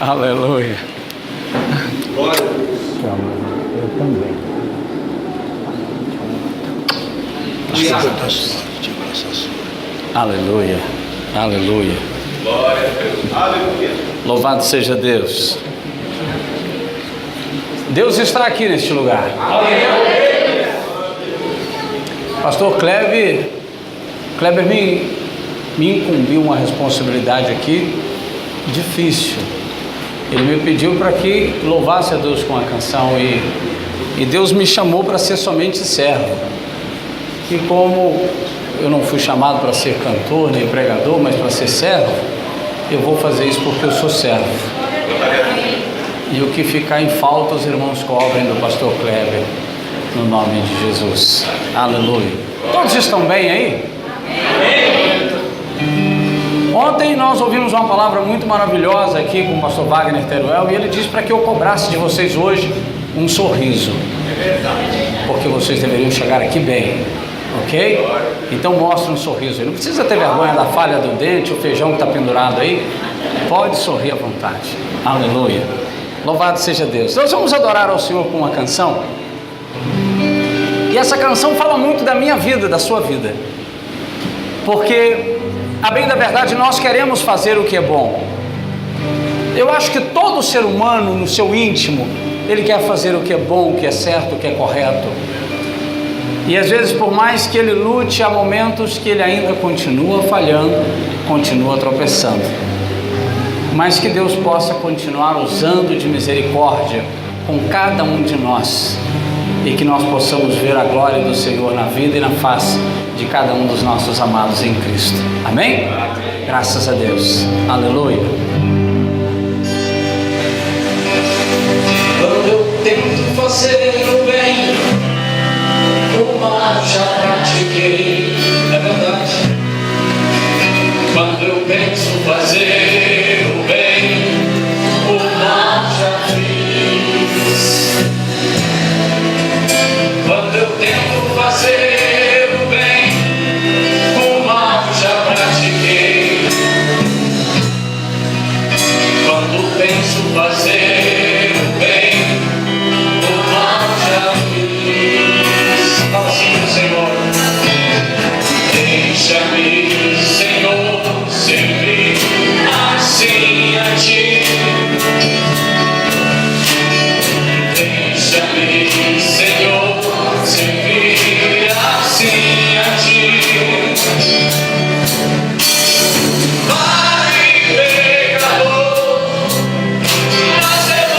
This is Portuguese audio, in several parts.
Aleluia. Glória a Deus. Eu também. Aleluia. Aleluia. Glória a Deus. Aleluia. Louvado seja Deus. Deus está aqui neste lugar. Pastor Kleber me incumbiu uma responsabilidade aqui difícil. Ele me pediu para que louvasse a Deus com a canção e Deus me chamou para ser somente servo. E como eu não fui chamado para ser cantor nem pregador, mas para ser servo, eu vou fazer isso porque eu sou servo. E o que ficar em falta, os irmãos cobrem do pastor Kleber, no nome de Jesus. Aleluia. Todos estão bem aí? Ontem nós ouvimos uma palavra muito maravilhosa aqui com o pastor Wagner Teruel, e ele disse para que eu cobrasse de vocês hoje um sorriso, porque vocês deveriam chegar aqui bem, ok? Então mostre um sorriso aí. Não precisa ter vergonha da falha do dente, o feijão que está pendurado aí. Pode sorrir à vontade. Aleluia. Louvado seja Deus. Nós vamos adorar ao Senhor com uma canção, e essa canção fala muito da minha vida, da sua vida, porque, a bem da verdade, nós queremos fazer o que é bom. Eu acho que todo ser humano, no seu íntimo, ele quer fazer o que é bom, o que é certo, o que é correto. E às vezes, por mais que ele lute, há momentos que ele ainda continua falhando, continua tropeçando. Mas que Deus possa continuar usando de misericórdia com cada um de nós, e que nós possamos ver a glória do Senhor na vida e na face de cada um dos nossos amados em Cristo. Amém? Graças a Deus. Aleluia. Quando eu tento fazer o bem, o mal já pratiquei. É verdade. Quando eu penso fazer o bem, o mal já fiz. Quando eu tento fazer o bem, o mal já pratiquei. Quando penso fazer o bem, o mal já fiz. Fala assim, Senhor. Deixa-me, Senhor, sempre assim a Ti. Deixa-me, Senhor, sempre assim a Ti. Vai, pecador, mas eu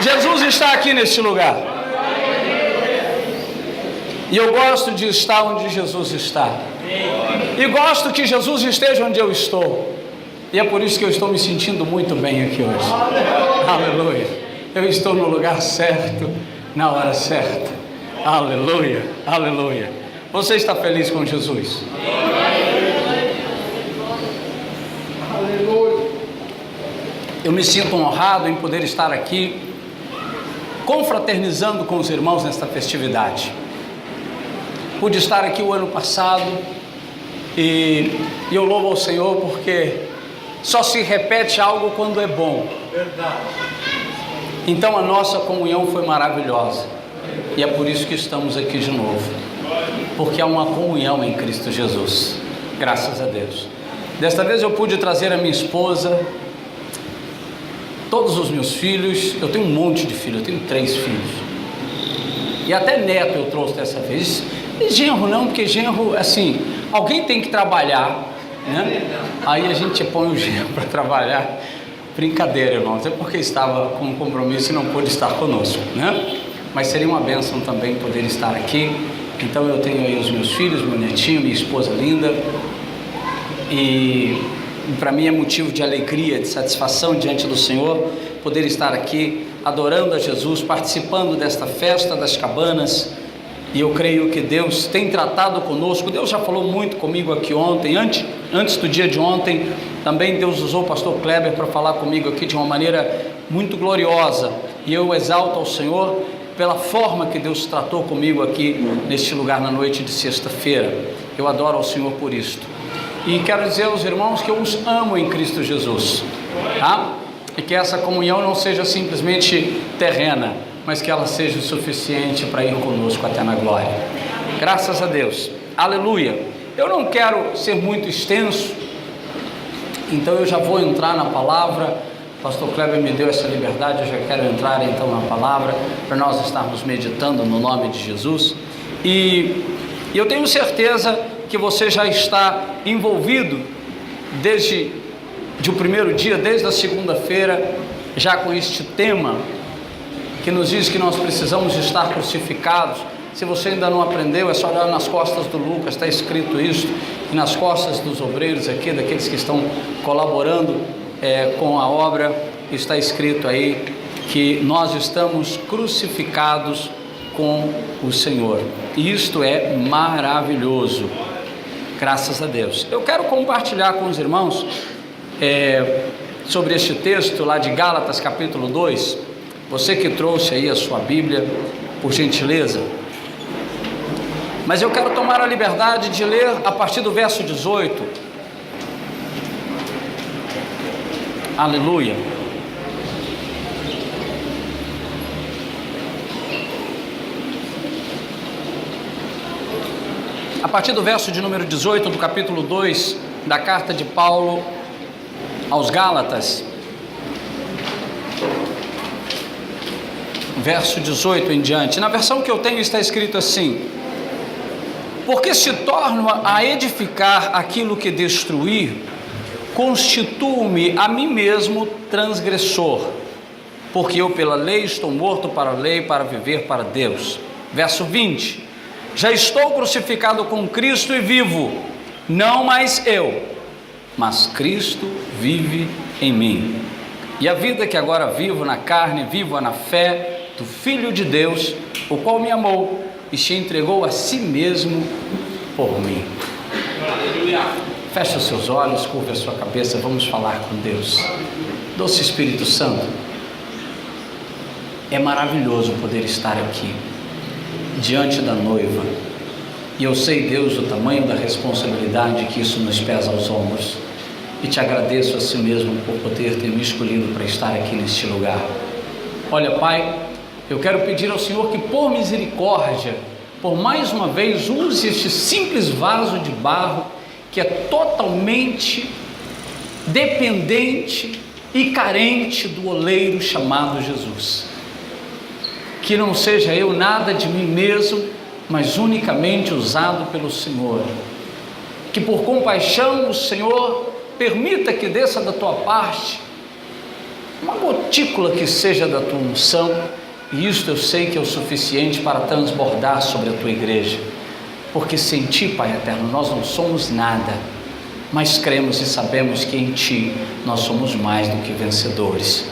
Jesus está aqui neste lugar. E eu gosto de estar onde Jesus está. E gosto que Jesus esteja onde eu estou. E é por isso que eu estou me sentindo muito bem aqui hoje. Aleluia. Eu estou no lugar certo, na hora certa. Aleluia, aleluia. Você está feliz com Jesus? Aleluia. Eu me sinto honrado em poder estar aqui, confraternizando com os irmãos nesta festividade. Pude estar aqui o ano passado e eu louvo ao Senhor porque só se repete algo quando é bom. Verdade. Então a nossa comunhão foi maravilhosa e é por isso que estamos aqui de novo, porque há uma comunhão em Cristo Jesus, graças a Deus. Desta vez eu pude trazer a minha esposa, todos os meus filhos. Eu tenho um monte de filhos, eu tenho 3 filhos e até neto eu trouxe dessa vez. E genro não, porque genro, assim, alguém tem que trabalhar, né? Aí a gente põe o genro para trabalhar. Brincadeira, irmãos, é porque estava com um compromisso e não pôde estar conosco, né? Mas seria uma bênção também poder estar aqui. Então eu tenho aí os meus filhos, meu netinho, minha esposa linda, e para mim é motivo de alegria, de satisfação diante do Senhor poder estar aqui adorando a Jesus, participando desta festa das cabanas. E eu creio que Deus tem tratado conosco. Deus já falou muito comigo aqui ontem, antes do dia de ontem. Também Deus usou o pastor Kleber para falar comigo aqui de uma maneira muito gloriosa. E eu exalto ao Senhor pela forma que Deus tratou comigo aqui neste lugar na noite de sexta-feira. Eu adoro ao Senhor por isto. E quero dizer aos irmãos que eu os amo em Cristo Jesus, tá? E que essa comunhão não seja simplesmente terrena, mas que ela seja o suficiente para ir conosco até na glória. Graças a Deus. Aleluia. Eu não quero ser muito extenso, então eu já vou entrar na palavra. O pastor Kleber me deu essa liberdade, eu já quero entrar então na palavra, para nós estarmos meditando no nome de Jesus. E eu tenho certeza que você já está envolvido desde o primeiro dia, desde a segunda-feira, já com este tema que nos diz que nós precisamos estar crucificados. Se você ainda não aprendeu, é só olhar nas costas do Lucas, está escrito isso, e nas costas dos obreiros aqui, daqueles que estão colaborando com a obra, está escrito aí que nós estamos crucificados com o Senhor, e isto é maravilhoso, graças a Deus. Eu quero compartilhar com os irmãos sobre este texto lá de Gálatas capítulo 2, você que trouxe aí a sua Bíblia, por gentileza. Mas eu quero tomar a liberdade de ler a partir do verso 18. Aleluia. A partir do verso de número 18 do capítulo 2 da carta de Paulo aos Gálatas, verso 18 em diante. Na versão que eu tenho está escrito assim: porque se torno a edificar aquilo que destruir, constituo-me a mim mesmo transgressor, porque eu pela lei estou morto para a lei, para viver para Deus. Verso 20: já estou crucificado com Cristo e vivo, não mais eu, mas Cristo vive em mim. E a vida que agora vivo na carne, vivo na fé do Filho de Deus, o qual me amou e se entregou a si mesmo por mim. Aleluia. Feche os seus olhos, curva a sua cabeça, vamos falar com Deus. Doce Espírito Santo, é maravilhoso poder estar aqui, diante da noiva, e eu sei, Deus, o tamanho da responsabilidade que isso nos pesa aos ombros, e te agradeço a si mesmo por poder ter me escolhido para estar aqui neste lugar. Olha, Pai, eu quero pedir ao Senhor que, por misericórdia, por mais uma vez, use este simples vaso de barro, que é totalmente dependente e carente do oleiro chamado Jesus. Que não seja eu nada de mim mesmo, mas unicamente usado pelo Senhor. Que por compaixão o Senhor permita que desça da tua parte uma gotícula que seja da tua unção, e isto eu sei que é o suficiente para transbordar sobre a tua igreja, porque sem ti, Pai eterno, nós não somos nada, mas cremos e sabemos que em ti nós somos mais do que vencedores.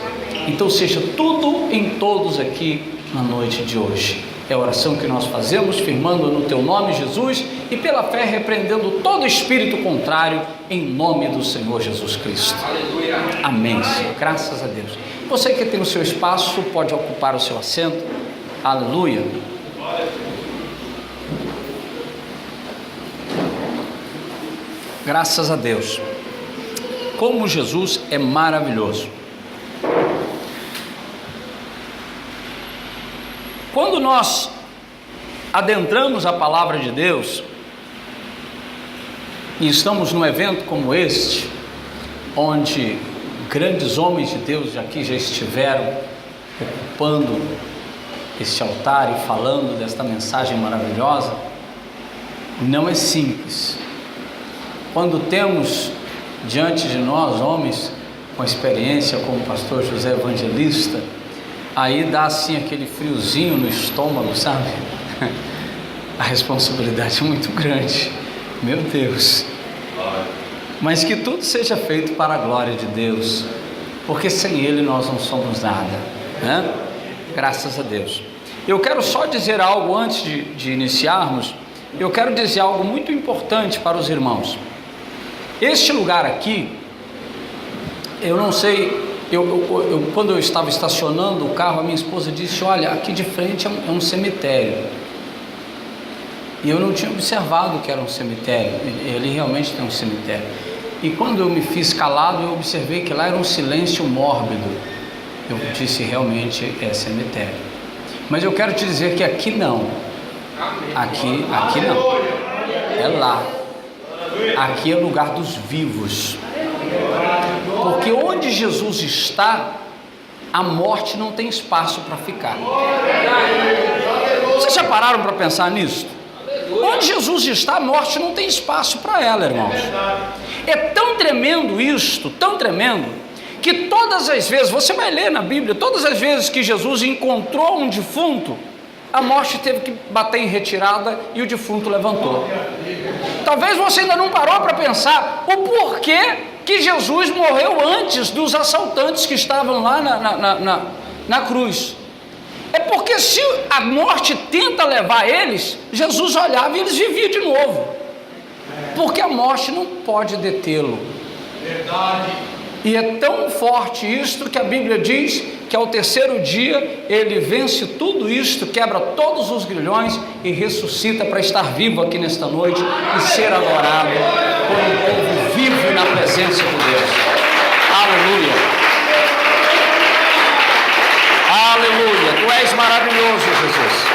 Então seja tudo em todos aqui na noite de hoje. É a oração que nós fazemos, firmando no teu nome, Jesus, e pela fé repreendendo todo espírito contrário, em nome do Senhor Jesus Cristo. Aleluia. Amém, Senhor. Graças a Deus. Você que tem o seu espaço, pode ocupar o seu assento. Aleluia. Graças a Deus. Como Jesus é maravilhoso. Quando nós adentramos a palavra de Deus e estamos num evento como este, onde grandes homens de Deus aqui já estiveram ocupando este altar e falando desta mensagem maravilhosa, não é simples. Quando temos diante de nós homens com experiência como o pastor José Evangelista, aí dá assim aquele friozinho no estômago, sabe? A responsabilidade é muito grande, meu Deus. Mas que tudo seja feito para a glória de Deus, porque sem Ele nós não somos nada, né? Graças a Deus. Eu quero só dizer algo antes de iniciarmos. Eu quero dizer algo muito importante para os irmãos. Este lugar aqui, eu não sei, quando eu estava estacionando o carro, a minha esposa disse: olha, aqui de frente é um cemitério. E eu não tinha observado que era um cemitério. Ele realmente tem um cemitério. E quando eu me fiz calado, eu observei que lá era um silêncio mórbido. Eu disse: realmente é cemitério. Mas eu quero te dizer que aqui não. Aqui não. É lá. Aqui é lugar dos vivos. Porque onde Jesus está, a morte não tem espaço para ficar. Vocês já pararam para pensar nisso? Onde Jesus está, a morte não tem espaço para ela, irmãos. É tão tremendo isto, tão tremendo, que todas as vezes, você vai ler na Bíblia, todas as vezes que Jesus encontrou um defunto, a morte teve que bater em retirada e o defunto levantou. Talvez você ainda não parou para pensar o porquê que Jesus morreu antes dos assaltantes que estavam lá na cruz. É porque se a morte tenta levar eles, Jesus olhava e eles viviam de novo. Porque a morte não pode detê-lo. Verdade. E é tão forte isto que a Bíblia diz que ao terceiro dia ele vence tudo isto, quebra todos os grilhões e ressuscita para estar vivo aqui nesta noite e ser adorado por um povo vivo na presença de Deus. Aleluia. Aleluia. Tu és maravilhoso, Jesus.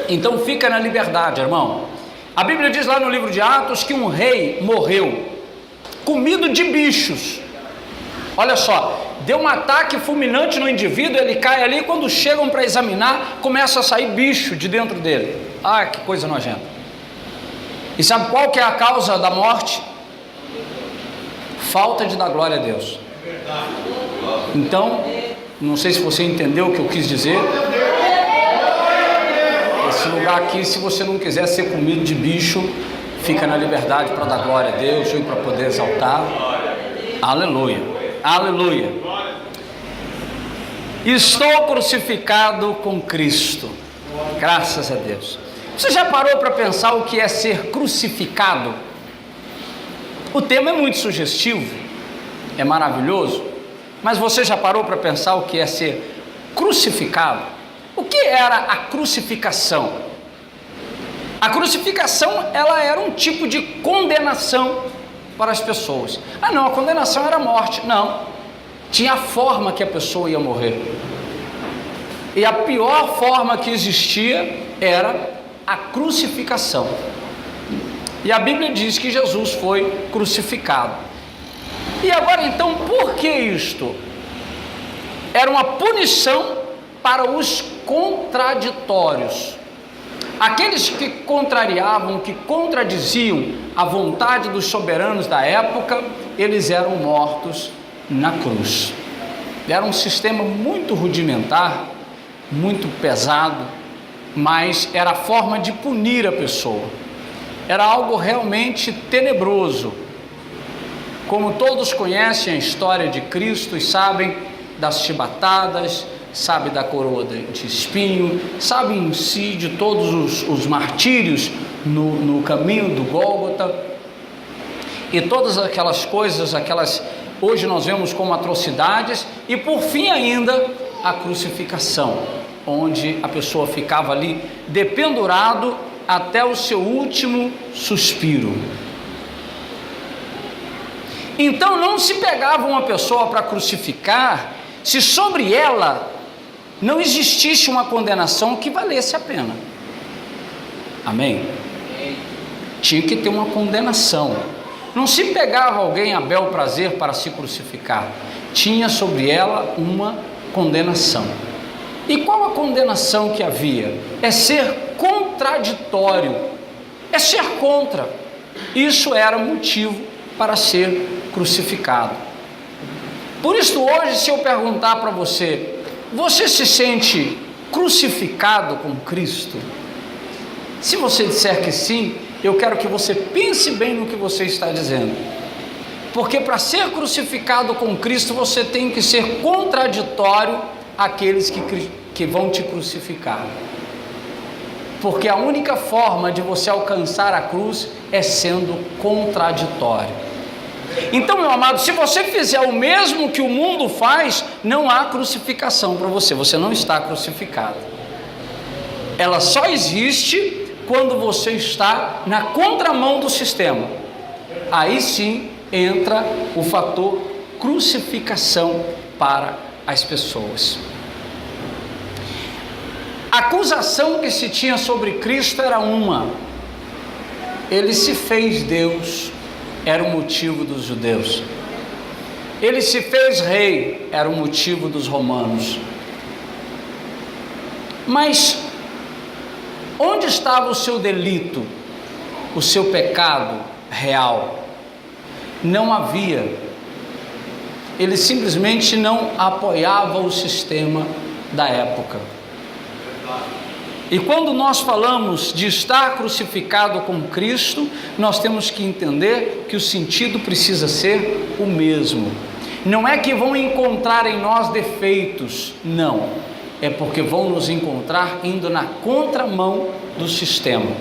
Então fica na liberdade, irmão. A Bíblia diz lá no livro de Atos que um rei morreu comido de bichos. Olha só, deu um ataque fulminante no indivíduo, ele cai ali, e quando chegam para examinar, começa a sair bicho de dentro dele. Ah, que coisa nojenta. E sabe qual que é a causa da morte? Falta de dar glória a Deus. Então, não sei se você entendeu o que eu quis dizer. Esse lugar aqui, se você não quiser ser comido de bicho, fica na liberdade para dar glória a Deus e para poder exaltar. Aleluia, aleluia. Estou crucificado com Cristo. Graças a Deus. Você já parou para pensar o que é ser crucificado? O tema é muito sugestivo, é maravilhoso, mas você já parou para pensar o que é ser crucificado? O que era a crucificação? A crucificação, ela era um tipo de condenação para as pessoas. Ah não, a condenação era a morte. Não, tinha a forma que a pessoa ia morrer. E a pior forma que existia era a crucificação. E a Bíblia diz que Jesus foi crucificado. E agora então, por que isto? Era uma punição para os contraditórios, aqueles que contrariavam, que contradiziam a vontade dos soberanos da época, eles eram mortos na cruz. Era um sistema muito rudimentar, muito pesado, mas era a forma de punir a pessoa. Era algo realmente tenebroso. Como todos conhecem a história de Cristo e sabem das chibatadas, sabe da coroa de espinho, sabe em si de todos os martírios no caminho do Gólgota, e todas aquelas coisas, hoje nós vemos como atrocidades, e por fim ainda a crucificação, onde a pessoa ficava ali dependurado até o seu último suspiro. Então não se pegava uma pessoa para crucificar se sobre ela não existisse uma condenação que valesse a pena. Amém? Tinha que ter uma condenação. Não se pegava alguém a bel prazer para se crucificar. Tinha sobre ela uma condenação. E qual a condenação que havia? É ser contraditório, é ser contra. Isso era motivo para ser crucificado. Por isso hoje, se eu perguntar para você, você se sente crucificado com Cristo? Se você disser que sim, eu quero que você pense bem no que você está dizendo. Porque para ser crucificado com Cristo, você tem que ser contraditório àqueles que vão te crucificar. Porque a única forma de você alcançar a cruz é sendo contraditório. Então, meu amado, se você fizer o mesmo que o mundo faz, não há crucificação para você, você não está crucificado. Ela só existe quando você está na contramão do sistema. Aí sim entra o fator crucificação para as pessoas. A acusação que se tinha sobre Cristo era uma: ele se fez Deus, era o motivo dos judeus. Ele se fez rei, era o motivo dos romanos. Mas onde estava o seu delito, o seu pecado real? Não havia. Ele simplesmente não apoiava o sistema da época. E quando nós falamos de estar crucificado com Cristo, nós temos que entender que o sentido precisa ser o mesmo. Não é que vão encontrar em nós defeitos, não. É porque vão nos encontrar indo na contramão do sistema.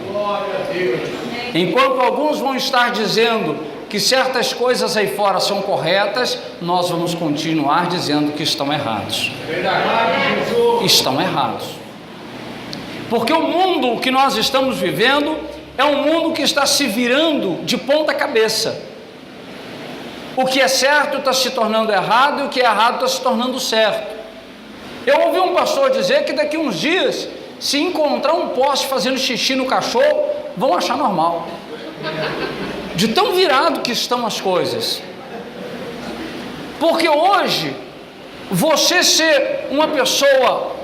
Enquanto alguns vão estar dizendo que certas coisas aí fora são corretas, nós vamos continuar dizendo que estão errados. Estão errados. Porque o mundo que nós estamos vivendo é um mundo que está se virando de ponta cabeça. O que é certo está se tornando errado e o que é errado está se tornando certo. Eu ouvi um pastor dizer que daqui uns dias, se encontrar um poste fazendo xixi no cachorro, vão achar normal. De tão virado que estão as coisas. Porque hoje, você ser uma pessoa,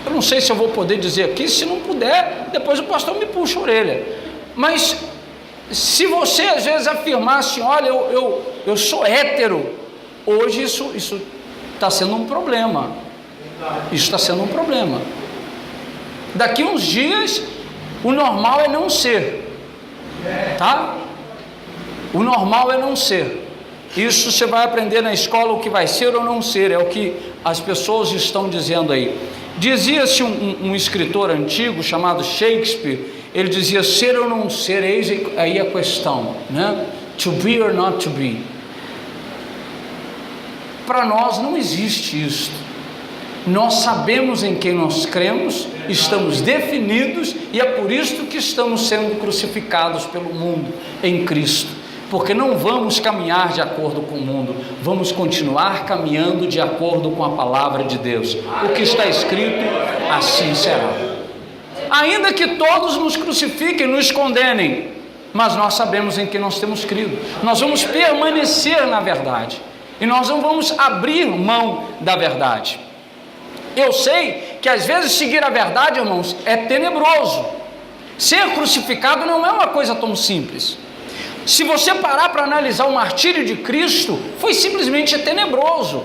eu não sei se eu vou poder dizer aqui, se não puder, depois o pastor me puxa a orelha. Mas se você às vezes afirmar assim, olha, eu sou hétero, hoje isso está sendo um problema. Isso está sendo um problema. Daqui uns dias, o normal é não ser. Tá? O normal é não ser. Isso você vai aprender na escola o que vai ser ou não ser, é o que as pessoas estão dizendo aí. Dizia-se um escritor antigo chamado Shakespeare, ele dizia: ser ou não ser, eis aí a questão, né? To be or not to be. Para nós não existe isso. Nós sabemos em quem nós cremos, estamos definidos e é por isso que estamos sendo crucificados pelo mundo em Cristo, porque não vamos caminhar de acordo com o mundo, vamos continuar caminhando de acordo com a palavra de Deus. O que está escrito, assim será. Ainda que todos nos crucifiquem, nos condenem, mas nós sabemos em quem nós temos crido. Nós vamos permanecer na verdade e nós não vamos abrir mão da verdade. Eu sei que às vezes seguir a verdade, irmãos, é tenebroso. Ser crucificado não é uma coisa tão simples. Se você parar para analisar o martírio de Cristo, foi simplesmente tenebroso.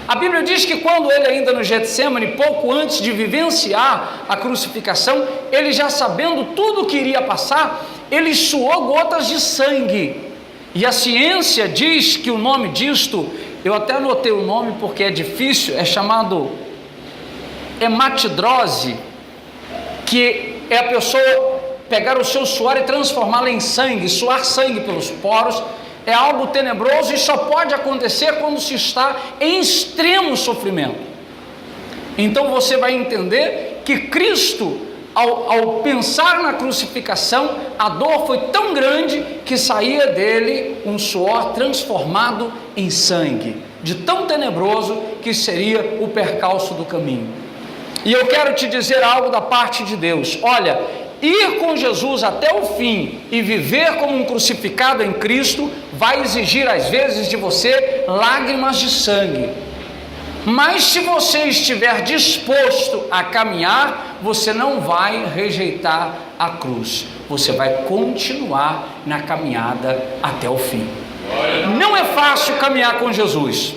A Bíblia diz que quando ele ainda no Getsêmani, pouco antes de vivenciar a crucificação, ele já sabendo tudo o que iria passar, ele suou gotas de sangue. E a ciência diz que o nome disto, eu até anotei o nome porque é difícil, é chamado hematidrose, que é a pessoa pegar o seu suor e transformá-lo em sangue, suar sangue pelos poros. É algo tenebroso e só pode acontecer quando se está em extremo sofrimento. Então você vai entender que Cristo, ao pensar na crucificação, a dor foi tão grande que saía dele um suor transformado em sangue, de tão tenebroso que seria o percalço do caminho. E eu quero te dizer algo da parte de Deus. Olha, ir com Jesus até o fim e viver como um crucificado em Cristo vai exigir às vezes de você lágrimas de sangue. Mas se você estiver disposto a caminhar, você não vai rejeitar a cruz. Você vai continuar na caminhada até o fim. Não é fácil caminhar com Jesus,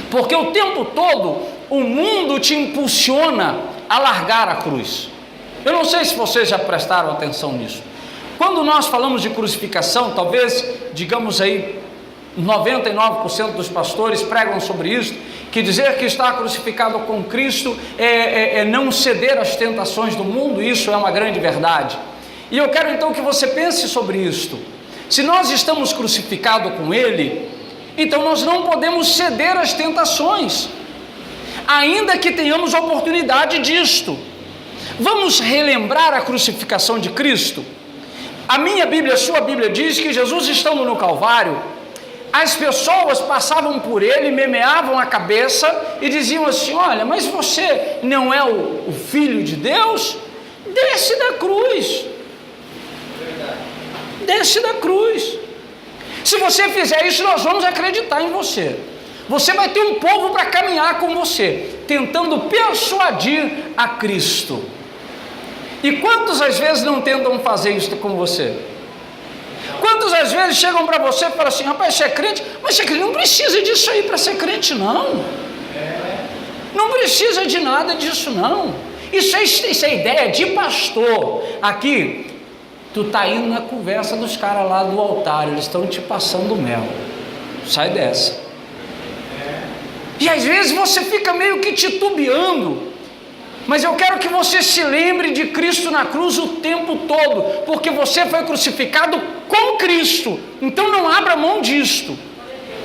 porque o tempo todo o mundo te impulsiona a largar a cruz. Eu não sei se vocês já prestaram atenção nisso. Quando nós falamos de crucificação, talvez, digamos aí, 99% dos pastores pregam sobre isso, que dizer que estar crucificado com Cristo é não ceder às tentações do mundo. Isso é uma grande verdade. E eu quero então que você pense sobre isto. Se nós estamos crucificados com Ele, então nós não podemos ceder às tentações, ainda que tenhamos oportunidade disto. Vamos relembrar a crucificação de Cristo? A minha Bíblia, a sua Bíblia diz que Jesus, estando no Calvário, as pessoas passavam por ele, memeavam a cabeça e diziam assim: olha, mas você não é o Filho de Deus? Desce da cruz. Desce da cruz. Se você fizer isso, nós vamos acreditar em você. Você vai ter um povo para caminhar com você, tentando persuadir a Cristo. E quantos às vezes não tentam fazer isso com você? Quantos às vezes chegam para você e falam assim: rapaz, você é crente? Mas você não precisa disso aí para ser crente, não. Não precisa de nada disso, não. Isso é ideia de pastor. Aqui, tu está indo na conversa dos caras lá do altar, eles estão te passando mel. Sai dessa. E às vezes você fica meio que titubeando. Mas eu quero que você se lembre de Cristo na cruz o tempo todo, porque você foi crucificado com Cristo. Então não abra mão disto,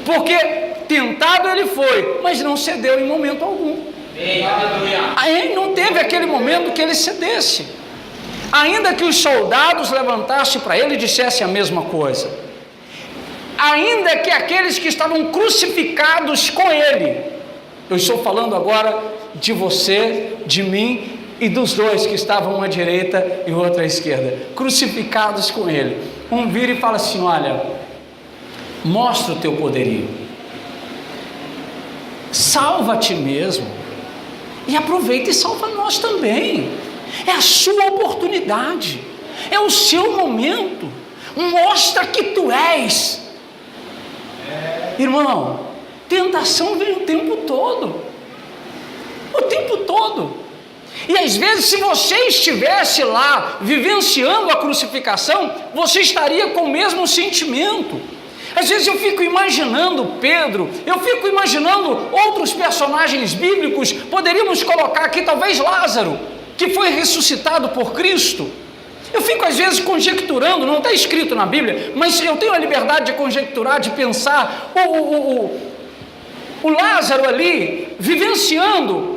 porque tentado ele foi, mas não cedeu em momento algum. Aí não teve aquele momento que ele cedesse, ainda que os soldados levantassem para ele e dissessem a mesma coisa, ainda que aqueles que estavam crucificados com ele. Eu estou falando agora de você, de mim e dos dois que estavam uma à direita e outra à esquerda, crucificados com ele. Um vira e fala assim: olha, mostra o teu poderio, salva a ti mesmo e aproveita e salva nós também. É a sua oportunidade, é o seu momento, mostra que tu és. Irmão, tentação vem o tempo todo. O tempo todo. E às vezes, se você estivesse lá vivenciando a crucificação, você estaria com o mesmo sentimento. Às vezes eu fico imaginando Pedro, eu fico imaginando outros personagens bíblicos. Poderíamos colocar aqui talvez Lázaro, que foi ressuscitado por Cristo. Eu fico às vezes conjecturando, não está escrito na Bíblia, mas eu tenho a liberdade de conjecturar, de pensar o Lázaro ali, vivenciando,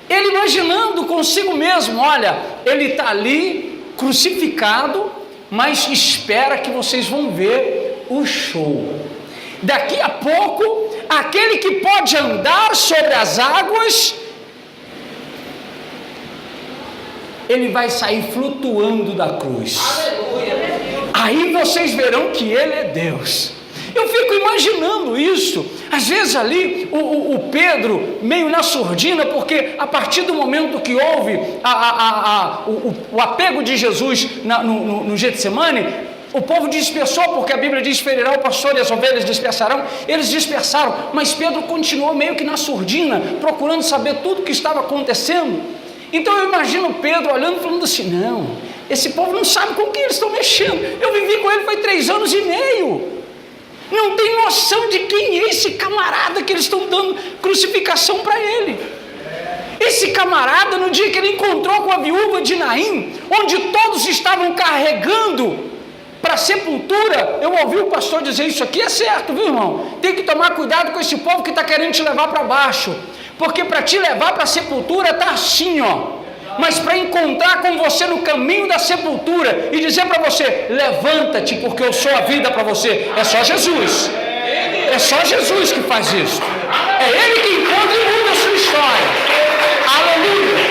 ele imaginando consigo mesmo: olha, ele está ali crucificado, mas espera que vocês vão ver o show. Daqui a pouco, aquele que pode andar sobre as águas, ele vai sair flutuando da cruz. Aí vocês verão que ele é Deus. Eu fico imaginando isso. Às vezes ali o Pedro meio na surdina, porque a partir do momento que houve o apego de Jesus no Getsemane, O povo dispersou, porque a Bíblia diz: ferirá o pastor e as ovelhas dispersarão. Eles dispersaram, mas Pedro continuou meio que na surdina, procurando saber tudo o que estava acontecendo. Então eu imagino Pedro olhando e falando assim: não, esse povo não sabe com quem eles estão mexendo. Eu vivi com ele faz 3 anos e meio. Não tem noção de quem é esse camarada que eles estão dando crucificação para ele. Esse camarada, no dia que ele encontrou com a viúva de Naim, onde todos estavam carregando para a sepultura, eu ouvi o pastor dizer: isso aqui é certo, viu, irmão? Tem que tomar cuidado com esse povo que está querendo te levar para baixo, porque para te levar para a sepultura está assim, ó. Mas para encontrar com você no caminho da sepultura e dizer para você: levanta-te, porque eu sou a vida para você, é só Jesus. É só Jesus que faz isso. É Ele que encontra e muda a sua história. Aleluia.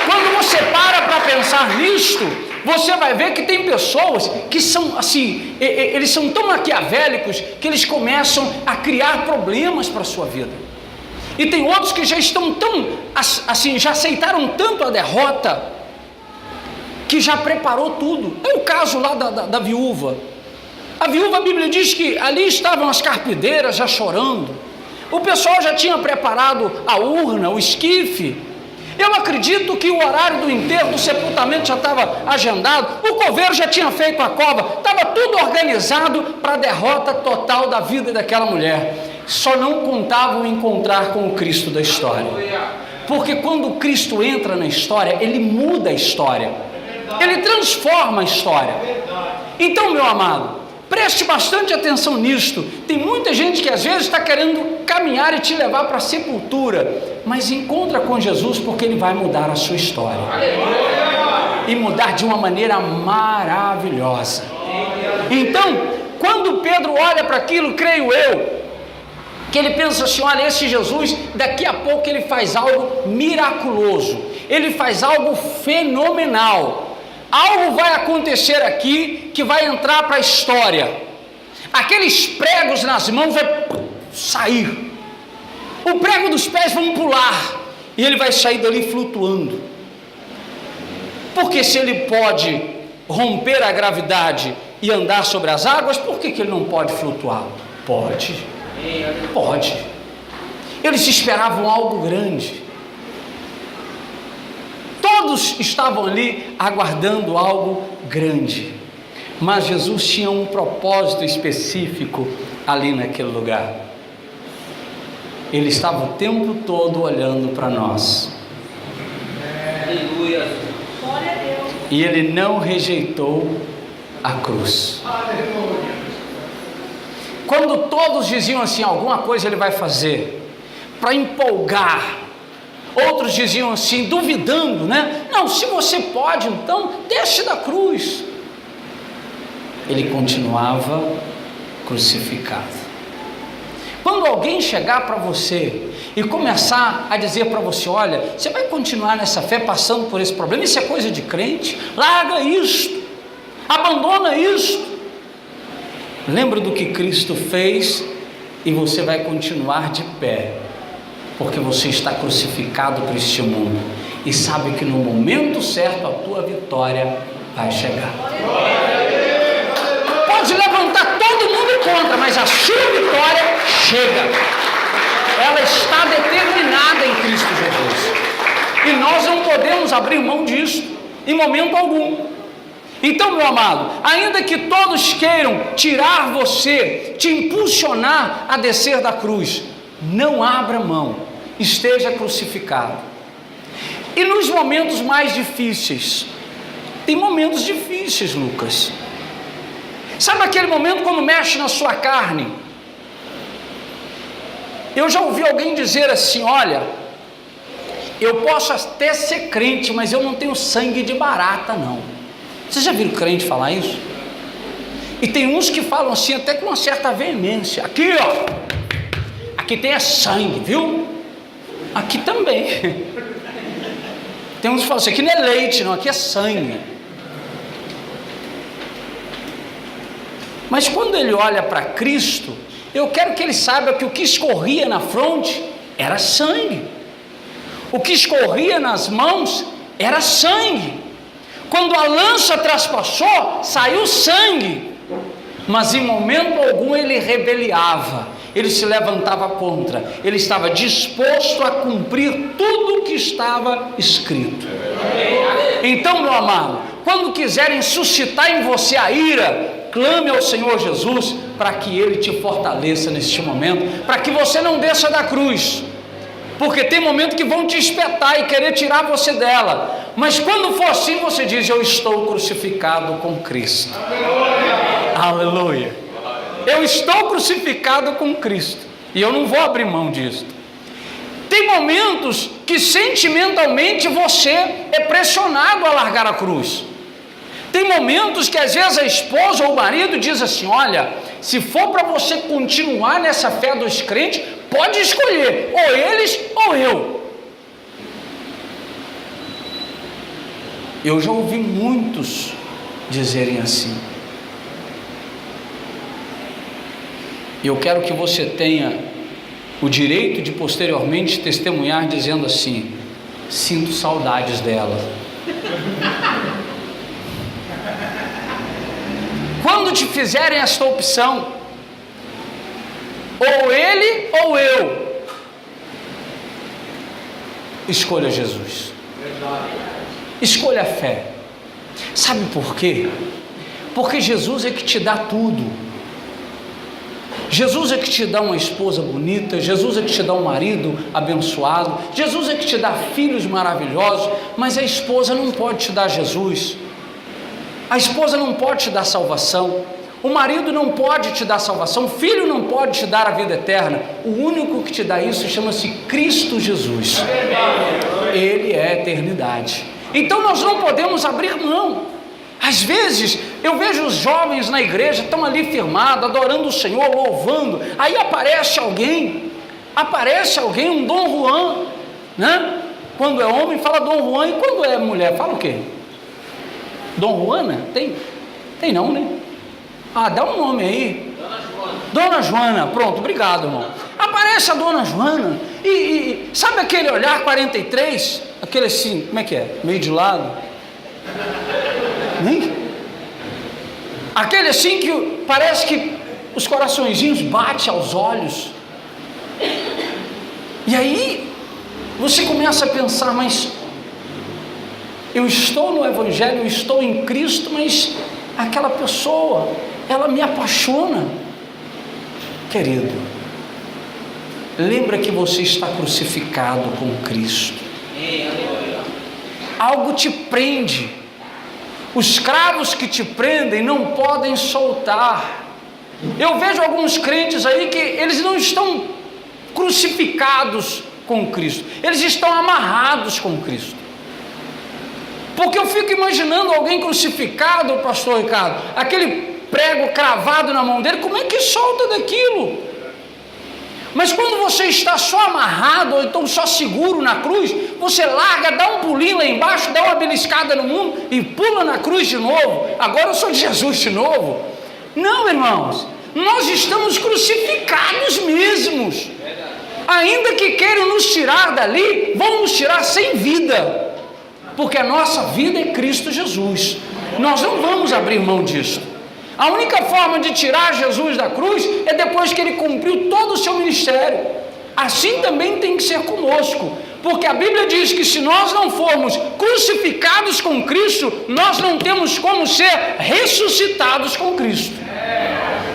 Quando você para pensar nisto, você vai ver que tem pessoas que são assim, eles são tão maquiavélicos que eles começam a criar problemas para a sua vida. E tem outros que já estão tão assim, já aceitaram tanto a derrota, que já preparou tudo. É o caso lá da viúva. A viúva, a Bíblia diz que ali estavam as carpideiras já chorando. O pessoal já tinha preparado a urna, o esquife. Eu acredito que o horário do enterro, do sepultamento já estava agendado. O coveiro já tinha feito a cova. Estava tudo organizado para a derrota total da vida daquela mulher. Só não contavam encontrar com o Cristo da história. Porque quando Cristo entra na história, Ele muda a história. Ele transforma a história. Então, meu amado, preste bastante atenção nisto. Tem muita gente que às vezes está querendo caminhar e te levar para a sepultura, mas encontra com Jesus, porque Ele vai mudar a sua história. E mudar de uma maneira maravilhosa. Então, quando Pedro olha para aquilo, creio eu, que ele pensa assim: olha, esse Jesus, daqui a pouco ele faz algo miraculoso, ele faz algo fenomenal, algo vai acontecer aqui que vai entrar para a história. Aqueles pregos nas mãos vão sair, o prego dos pés vão pular, e ele vai sair dali flutuando. Porque se ele pode romper a gravidade e andar sobre as águas, por que ele não pode flutuar? Pode. Pode. Eles esperavam algo grande. Todos estavam ali aguardando algo grande. Mas Jesus tinha um propósito específico ali naquele lugar. Ele estava o tempo todo olhando para nós. Aleluia. E Ele não rejeitou a cruz. Quando todos diziam assim: alguma coisa Ele vai fazer, para empolgar. Outros diziam assim, duvidando, né? Não, se você pode, então desce da cruz. Ele continuava crucificado. Quando alguém chegar para você e começar a dizer para você: olha, você vai continuar nessa fé passando por esse problema, isso é coisa de crente, larga isto, abandona isto. Lembra do que Cristo fez e você vai continuar de pé, porque você está crucificado para este mundo e sabe que no momento certo a tua vitória vai chegar. Pode levantar todo mundo contra, mas a sua vitória chega. Ela está determinada em Cristo Jesus. E nós não podemos abrir mão disso em momento algum. Então, meu amado, ainda que todos queiram tirar você, te impulsionar a descer da cruz, não abra mão, esteja crucificado. E nos momentos mais difíceis, tem momentos difíceis, Lucas. Sabe aquele momento quando mexe na sua carne? Eu já ouvi alguém dizer assim: olha, eu posso até ser crente, mas eu não tenho sangue de barata, não. Vocês já viram crente falar isso? E tem uns que falam assim até com uma certa veemência: aqui ó, aqui tem sangue, viu? Aqui também. Tem uns que falam assim: aqui não é leite não, aqui é sangue. Mas quando ele olha para Cristo, eu quero que ele saiba que o que escorria na fronte era sangue, o que escorria nas mãos era sangue. Quando a lança traspassou, saiu sangue, mas em momento algum ele rebeliava, ele se levantava contra, ele estava disposto a cumprir tudo o que estava escrito. Então, meu amado, quando quiserem suscitar em você a ira, clame ao Senhor Jesus para que Ele te fortaleça neste momento, para que você não desça da cruz, porque tem momento que vão te espetar e querer tirar você dela, mas quando for assim, você diz: eu estou crucificado com Cristo. Aleluia! Eu estou crucificado com Cristo e eu não vou abrir mão disso. Tem momentos que sentimentalmente você é pressionado a largar a cruz. Tem momentos que às vezes a esposa ou o marido diz assim: olha, se for para você continuar nessa fé dos crentes, pode escolher, ou eles ou eu. Eu já ouvi muitos dizerem assim. E eu quero que você tenha o direito de posteriormente testemunhar dizendo assim: sinto saudades dela. Quando te fizerem esta opção, ou ele ou eu, escolha Jesus. Escolha a fé. Sabe por quê? Porque Jesus é que te dá tudo. Jesus é que te dá uma esposa bonita, Jesus é que te dá um marido abençoado, Jesus é que te dá filhos maravilhosos, mas a esposa não pode te dar Jesus, a esposa não pode te dar salvação, o marido não pode te dar salvação, o filho não pode te dar a vida eterna. O único que te dá isso chama-se Cristo Jesus. Ele é a eternidade. Então nós não podemos abrir mão. Às vezes eu vejo os jovens na igreja, estão ali firmados, adorando o Senhor, louvando, aí aparece alguém, um Dom Juan, né? Quando é homem fala Dom Juan, e quando é mulher fala o quê? Dom Juana? Tem não, né? Ah, dá um nome aí. Dona Joana, pronto, obrigado, irmão. Aparece a Dona Joana e sabe aquele olhar 43? Aquele assim, como é que é? Meio de lado? Nem? Aquele assim que parece que os coraçõezinhos batem aos olhos. E aí você começa a pensar: mas eu estou no Evangelho, eu estou em Cristo, mas aquela pessoa, ela me apaixona. Querido, lembra que você está crucificado com Cristo. Algo te prende. Os cravos que te prendem não podem soltar. Eu vejo alguns crentes aí que eles não estão crucificados com Cristo, eles estão amarrados com Cristo. Porque eu fico imaginando alguém crucificado, pastor Ricardo, aquele prego cravado na mão dele, como é que solta daquilo? Mas quando você está só amarrado, ou então só seguro na cruz, você larga, dá um pulinho lá embaixo, dá uma beliscada no mundo e pula na cruz de novo. Agora eu sou de Jesus de novo. Não, irmãos, nós estamos crucificados mesmos. Ainda que queiram nos tirar dali, vão nos tirar sem vida, porque a nossa vida é Cristo Jesus. Nós não vamos abrir mão disso. A única forma de tirar Jesus da cruz é depois que ele cumpriu todo o seu ministério. Assim também tem que ser conosco, porque a Bíblia diz que se nós não formos crucificados com Cristo, nós não temos como ser ressuscitados com Cristo.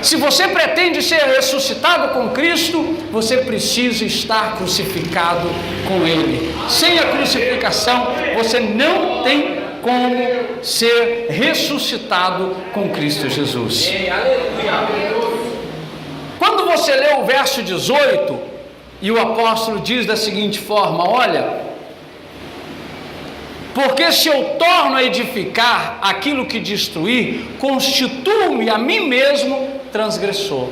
Se você pretende ser ressuscitado com Cristo, você precisa estar crucificado com Ele. Sem a crucificação, você não tem como ser ressuscitado com Cristo Jesus. Quando você lê o verso 18, e o apóstolo diz da seguinte forma: olha, porque se eu torno a edificar aquilo que destruí, constituo-me a mim mesmo transgressor.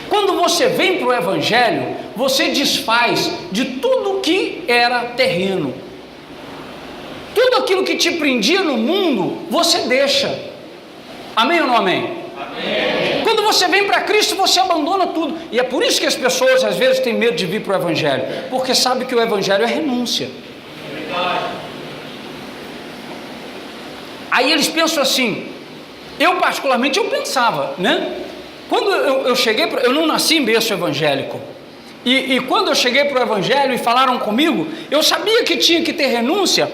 Quando você vem para o Evangelho, você desfaz de tudo que era terreno. Tudo aquilo que te prendia no mundo, você deixa. Amém ou não amém? Amém. Quando você vem para Cristo, você abandona tudo. E é por isso que as pessoas às vezes têm medo de vir para o Evangelho, porque sabem que o Evangelho é renúncia. Aí eles pensam assim, eu particularmente eu pensava, né? Quando eu cheguei, eu não nasci em berço evangélico, e quando eu cheguei para o evangelho e falaram comigo, eu sabia que tinha que ter renúncia,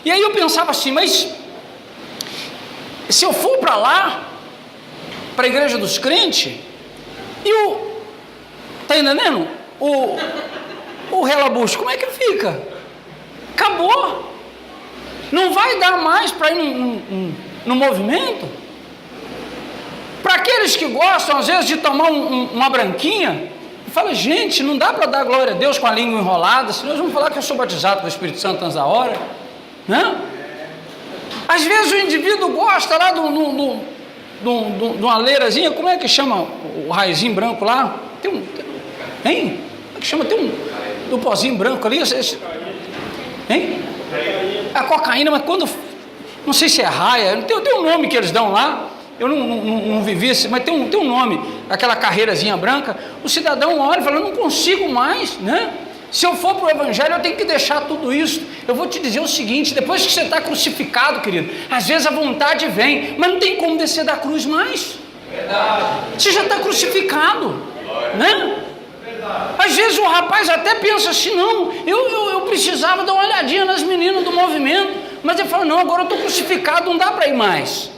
e aí eu pensava assim, mas se eu for para lá, para a igreja dos crentes, e tá entendendo? O relabusco, como é que fica? Acabou, não vai dar mais para ir no movimento. Para aqueles que gostam às vezes de tomar uma branquinha, fala, gente, não dá para dar glória a Deus com a língua enrolada, senão eles vão falar que eu sou batizado com o Espírito Santo antes da hora, né? Às vezes o indivíduo gosta lá de uma leirazinha, como é que chama o raizinho branco lá? Hein? Como é que chama? Tem um pozinho branco ali, hein? A cocaína, mas quando, não sei se é raia, tem um nome que eles dão lá, eu não vivi, mas tem um nome, aquela carreirazinha branca, o cidadão olha e fala, eu não consigo mais, né? Se eu for para o evangelho, eu tenho que deixar tudo isso. Eu vou te dizer o seguinte, depois que você está crucificado, querido, às vezes a vontade vem, mas não tem como descer da cruz mais. Verdade. Você já está crucificado, né? Às vezes o rapaz até pensa assim, não, eu precisava dar uma olhadinha nas meninas do movimento, mas ele fala, não, agora eu estou crucificado, não dá para ir mais.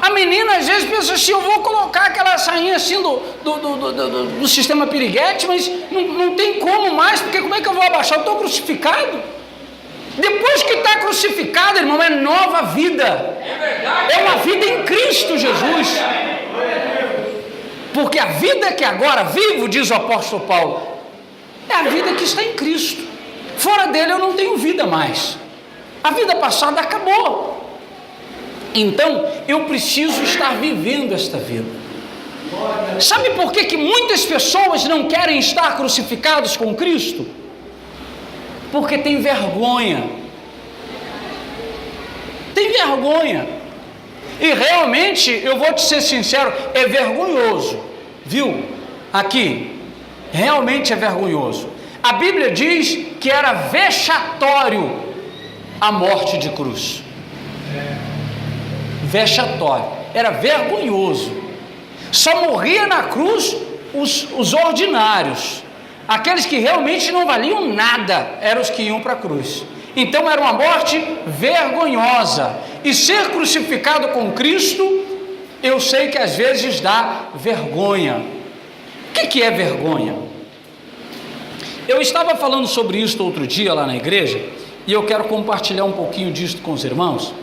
A menina às vezes pensa assim, eu vou colocar aquela sainha assim do sistema piriguete, mas não tem como mais, porque como é que eu vou abaixar? Eu estou crucificado. Depois que está crucificado, irmão, é nova vida. É uma vida em Cristo Jesus. Porque a vida que agora vivo, diz o apóstolo Paulo, é a vida que está em Cristo. Fora dele eu não tenho vida mais. A vida passada acabou. Então, eu preciso estar vivendo esta vida. Sabe por que muitas pessoas não querem estar crucificados com Cristo? Porque tem vergonha. Tem vergonha. E realmente, eu vou te ser sincero, é vergonhoso. Viu? Aqui, realmente é vergonhoso. A Bíblia diz que era vexatório a morte de cruz. Vexatório, era vergonhoso. Só morria na cruz os ordinários, aqueles que realmente não valiam nada, eram os que iam para a cruz. Então era uma morte vergonhosa. E ser crucificado com Cristo, eu sei que às vezes dá vergonha. O que é vergonha? Eu estava falando sobre isso outro dia lá na igreja, e eu quero compartilhar um pouquinho disso com os irmãos,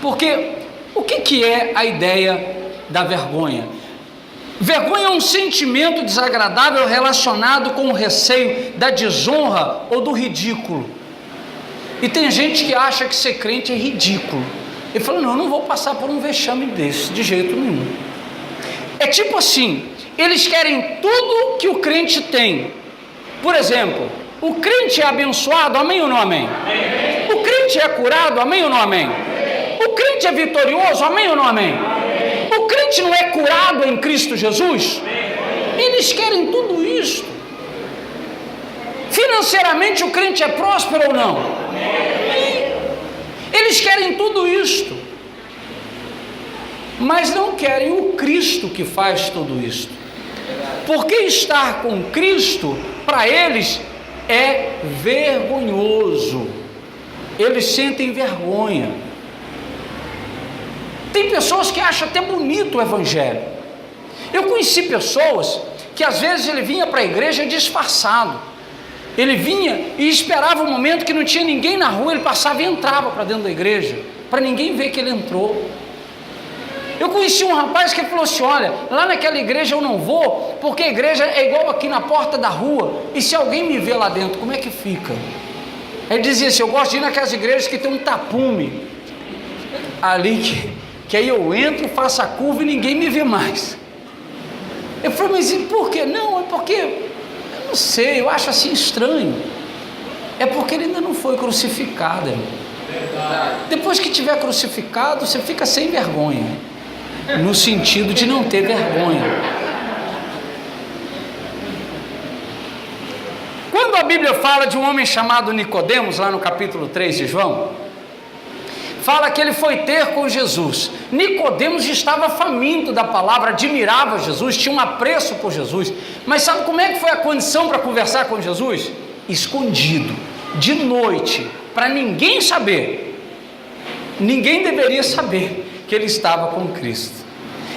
porque o que é a ideia da vergonha? Vergonha é um sentimento desagradável relacionado com o receio da desonra ou do ridículo. E tem gente que acha que ser crente é ridículo. Ele fala, não, eu não vou passar por um vexame desse, de jeito nenhum. É tipo assim, eles querem tudo que o crente tem. Por exemplo, o crente é abençoado, amém ou não amém? Amém. O crente é curado, amém ou não amém? O crente é vitorioso, amém ou não amém? O crente não é curado em Cristo Jesus? Eles querem tudo isso. Financeiramente o crente é próspero ou não? Eles querem tudo isto, mas não querem o Cristo que faz tudo isto. Porque estar com Cristo, para eles, é vergonhoso. Eles sentem vergonha. Tem pessoas que acham até bonito o evangelho. Eu conheci pessoas que às vezes ele vinha para a igreja disfarçado. Ele vinha e esperava um momento que não tinha ninguém na rua, ele passava e entrava para dentro da igreja, para ninguém ver que ele entrou. Eu conheci um rapaz que falou assim, olha, lá naquela igreja eu não vou, porque a igreja é igual aqui na porta da rua, e se alguém me vê lá dentro, como é que fica? Ele dizia assim, eu gosto de ir naquelas igrejas que tem um tapume, ali que aí eu entro, faço a curva e ninguém me vê mais. Eu falei, mas e por quê? Não, é porque, eu não sei, eu acho assim estranho. É porque ele ainda não foi crucificado, irmão. Depois que tiver crucificado, você fica sem vergonha, no sentido de não ter vergonha. Quando a Bíblia fala de um homem chamado Nicodemos, lá no capítulo 3 de João, fala que ele foi ter com Jesus. Nicodemos estava faminto da palavra, admirava Jesus, tinha um apreço por Jesus, mas sabe como é que foi a condição para conversar com Jesus? Escondido, de noite, para ninguém saber. Ninguém deveria saber que ele estava com Cristo.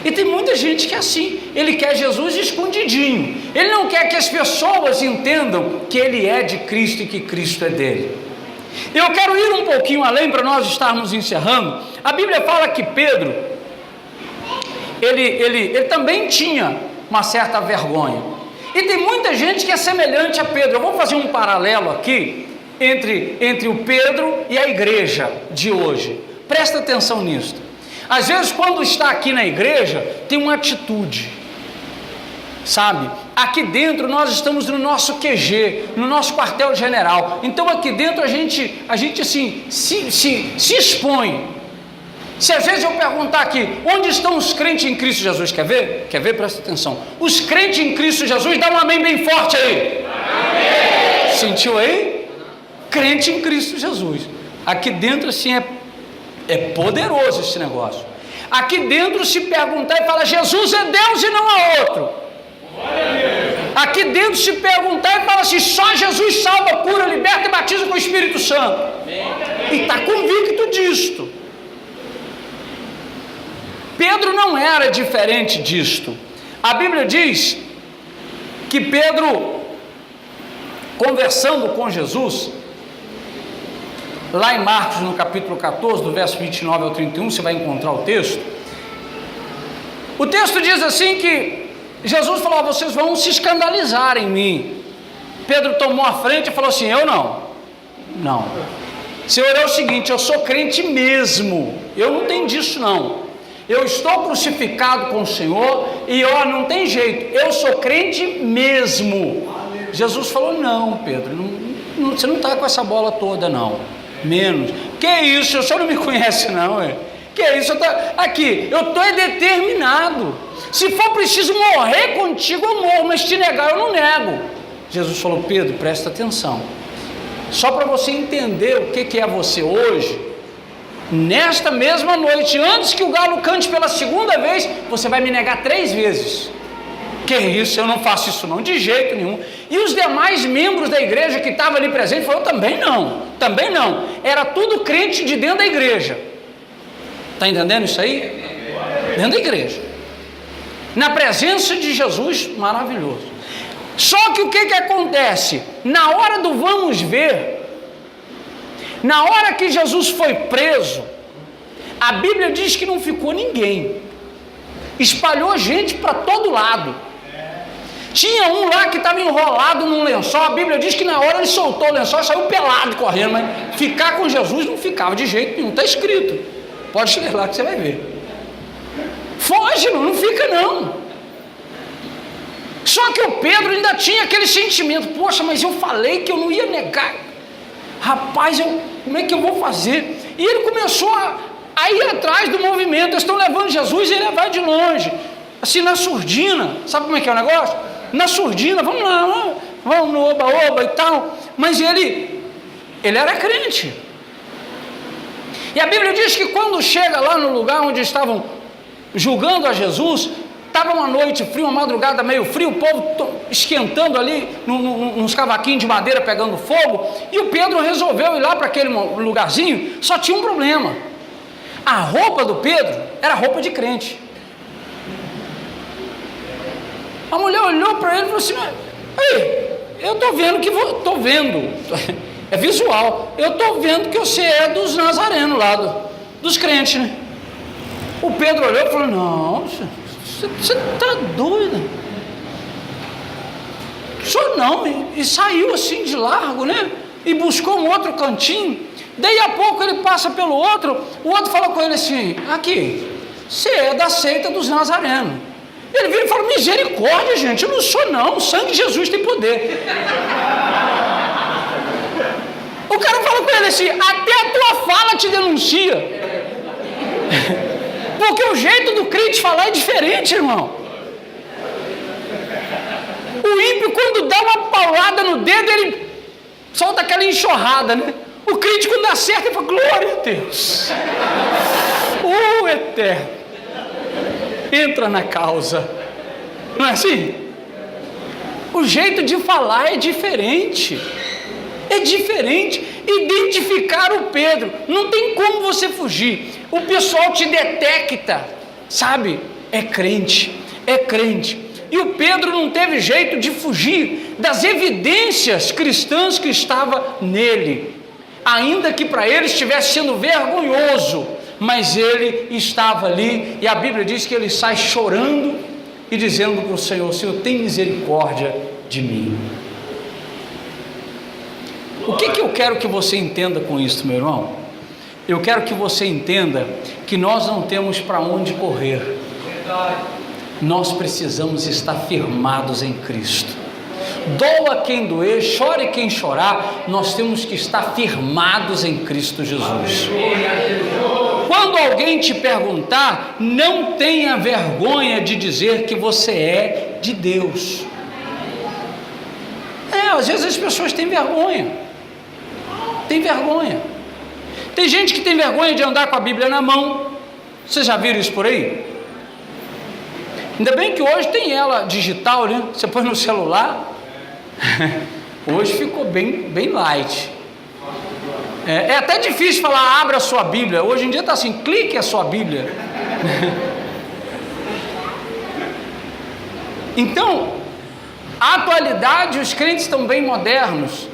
E tem muita gente que é assim, ele quer Jesus escondidinho, ele não quer que as pessoas entendam que ele é de Cristo e que Cristo é dele. Eu quero ir um pouquinho além para nós estarmos encerrando. A Bíblia fala que Pedro, ele também tinha uma certa vergonha, e tem muita gente que é semelhante a Pedro. Eu vou fazer um paralelo aqui entre o Pedro e a igreja de hoje, presta atenção nisso. Às vezes, quando está aqui na igreja, tem uma atitude, sabe? Aqui dentro nós estamos no nosso QG, no nosso quartel-general. Então aqui dentro a gente assim, se expõe. Se às vezes eu perguntar aqui, onde estão os crentes em Cristo Jesus? Quer ver? Quer ver? Presta atenção. Os crentes em Cristo Jesus, dá um amém bem forte aí. Amém. Sentiu aí? Crente em Cristo Jesus. Aqui dentro assim é poderoso esse negócio. Aqui dentro se perguntar e fala, Jesus é Deus e não há outro. Aqui dentro se perguntar e fala assim, só Jesus salva, cura, liberta e batiza com o Espírito Santo. E está convicto disto. Pedro não era diferente disto. A Bíblia diz que Pedro, conversando com Jesus, lá em Marcos, no capítulo 14, do verso 29 ao 31, você vai encontrar o texto. O texto diz assim que Jesus falou, vocês vão se escandalizar em mim. Pedro tomou a frente e falou assim, eu não. Senhor, é o seguinte, eu sou crente mesmo, eu não tenho disso não. Eu estou crucificado com o Senhor e não tem jeito, eu sou crente mesmo. Jesus falou, não, Pedro, você não está com essa bola toda não. Menos. Que isso? O senhor não me conhece não, Que isso? Aqui, eu estou determinado. Se for preciso morrer contigo, eu morro, mas te negar, eu não nego. Jesus falou, Pedro, presta atenção. Só para você entender o que é você hoje, nesta mesma noite, antes que o galo cante pela segunda vez, você vai me negar 3 vezes. Que isso? Eu não faço isso não, de jeito nenhum. E os demais membros da igreja que estavam ali presentes falaram, também não. Era tudo crente de dentro da igreja. Está entendendo isso aí? Dentro da igreja. Na presença de Jesus, maravilhoso. Só que o que acontece? Na hora do vamos ver, na hora que Jesus foi preso, a Bíblia diz que não ficou ninguém. Espalhou gente para todo lado. Tinha um lá que estava enrolado num lençol, a Bíblia diz que na hora ele soltou o lençol e saiu pelado correndo, mas ficar com Jesus não ficava de jeito nenhum, está escrito, pode ler lá que você vai ver. Foge, não fica não. Só que o Pedro ainda tinha aquele sentimento, poxa, mas eu falei que eu não ia negar, rapaz, como é que eu vou fazer? E ele começou a ir atrás do movimento, eles estão levando Jesus e ele vai de longe, assim na surdina, sabe como é que é o negócio? Na surdina, vamos lá, vamos no oba-oba e tal, mas ele era crente. E a Bíblia diz que quando chega lá no lugar onde estavam julgando a Jesus, estava uma noite fria, uma madrugada meio fria, o povo esquentando ali, nos cavaquinhos de madeira pegando fogo, e o Pedro resolveu ir lá para aquele lugarzinho, só tinha um problema, a roupa do Pedro era roupa de crente. A mulher olhou para ele e falou assim, eu estou vendo estou vendo, é visual, eu estou vendo que você é dos nazarenos lá, dos crentes, né? O Pedro olhou e falou, não, você está doido? Só não, e saiu assim de largo, né? E buscou um outro cantinho, daí a pouco ele passa pelo outro, o outro fala com ele assim, aqui, você é da seita dos nazarenos. Ele vira e fala, misericórdia gente, eu não sou não, o sangue de Jesus tem poder. O cara fala com ele assim, até a tua fala te denuncia. Porque o jeito do crente falar é diferente, irmão. O ímpio, quando dá uma paulada no dedo, ele solta aquela enxurrada, né? O crente, quando dá certo, ele fala: glória a Deus. Eterno. Entra na causa. Não é assim? O jeito de falar é diferente. É diferente. Identificar o Pedro. Não tem como você fugir. O pessoal te detecta. Sabe? É crente. É crente. E o Pedro não teve jeito de fugir das evidências cristãs que estava nele. Ainda que para ele estivesse sendo vergonhoso, mas ele estava ali, e a Bíblia diz que ele sai chorando e dizendo para o Senhor: Senhor, tem misericórdia de mim. O que eu quero que você entenda com isso, meu irmão? Eu quero que você entenda que nós não temos para onde correr. Nós precisamos estar firmados em Cristo. Doa quem doer, chore quem chorar, nós temos que estar firmados em Cristo Jesus. Quando alguém te perguntar, não tenha vergonha de dizer que você é de Deus. Às vezes as pessoas têm vergonha. Tem vergonha. Tem gente que tem vergonha de andar com a Bíblia na mão. Vocês já viram isso por aí? Ainda bem que hoje tem ela digital, né? Você põe no celular. Hoje ficou bem light. É até difícil falar: abra a sua Bíblia. Hoje em dia está assim: clique a sua Bíblia. Então, a atualidade, os crentes estão bem modernos.